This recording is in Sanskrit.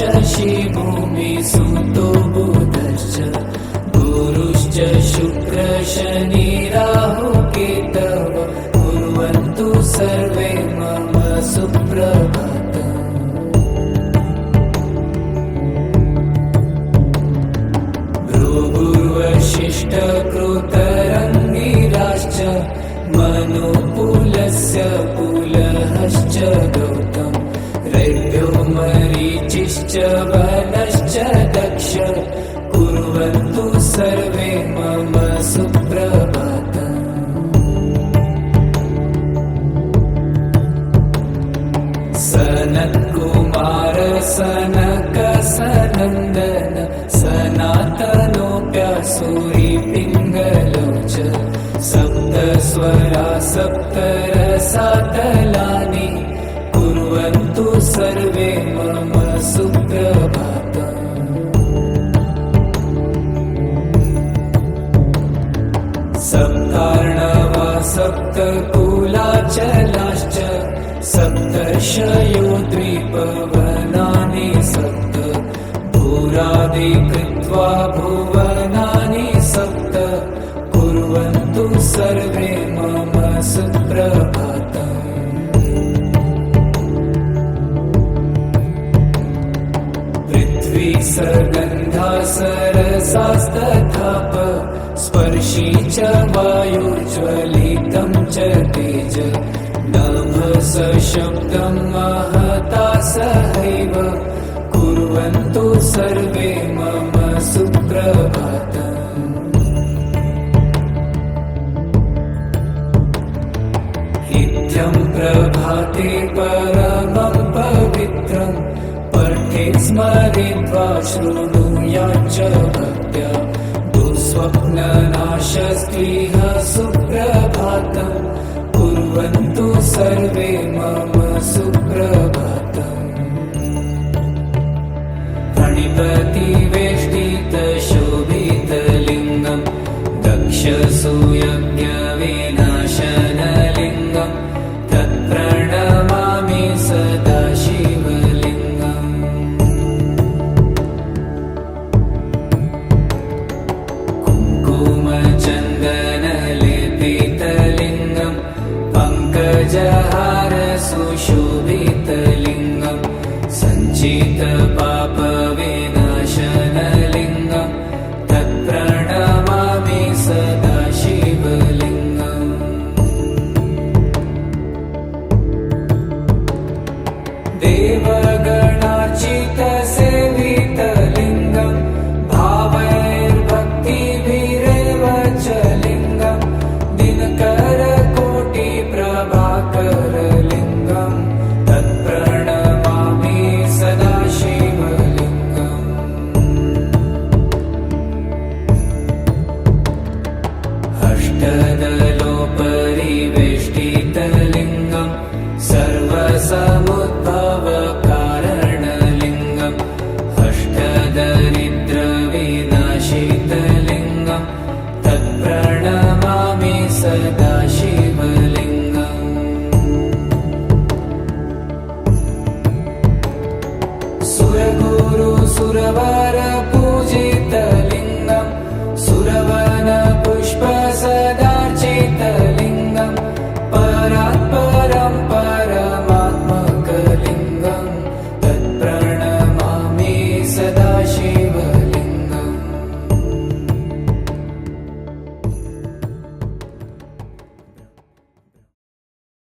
शशि भूमिसुतो बुधश्च गुरुश्च शुक्र शनि राहु केतव कुर्वन्तु सर्वे मम सुप्रभातम्। भृगुर्वसिष्ठकृतरङ्गिराश्च मनुपुलस्य पुलहश्च गौतम रैभ्यो मरीचिश्च वनश्च दक्ष कुर्वन्तु सर्वे मम सुप्रभातम्। सनत्कुमार सनक सनन्दन सनातनोऽप्यासुरी पिङ्गलौ च सप्तस्वरा सप्तरसातलानि कुर्वन्तु सर्वे मम सुप्रभातम्। सप्तार्णवा सप्तकुलाचलाश्च सप्तर्षयो द्विपवनानि सप्त भूरादि कृत्वा भुवनानि सप्त कुर्वन्तु सर्वे मम सुप्रभातम्। पृथ्वी सगन्धा सरसास्तथाप स्पर्शी च वायुज्वलितं च तेज नभ सशब्दं महता सहैव कुर्वन्तु सर्वे मम सुप्रभातम्। इत्थं प्रभाते परमं पवित्रं पठेत् स्मरित्वा शृणुयाच्च भक्त्या दुःस्वप्ननाशस्त्विह सुप्रभातम् कुर्वन्तु सर्वे मम सुप्रभातम्। प्रणिपतिवेष्टितशोभितलिङ्गं दक्षसूयज्ञविनाशनलिङ्गं तत्प्रणमामि सदा शिवलिङ्गम्। कुङ्कुमचन्दनलेपितलिङ्गं पङ्कजहार सुशोभितलिङ्गं सञ्चितपापविनाशनलिङ्गं तत्प्रणमामि सदा शिवलिङ्गम्। देवगणार्चितसेवितलिङ्गं भावैर्भक्तिभिरेव च लिङ्गं दिनकरकोटिप्रभाकरलिङ्गं तत्प्रणमामि सदा शिवलिङ्गम्। अष्टदलोपरिवेष्टितलिङ्गं सर्वसमुद्भवकारणलिङ्गम् अष्टदरिद्रविनाशितलिङ्गं तत्प्रणमामि सदा शिवलिङ्गम्। सुरगुरुसुरवरपूजितलिङ्गं सुरवनपुष्पसदार्चितलिङ्गं परात्परं परमात्मकलिङ्गं तत्प्रणमामि सदा शिवलिङ्गम्।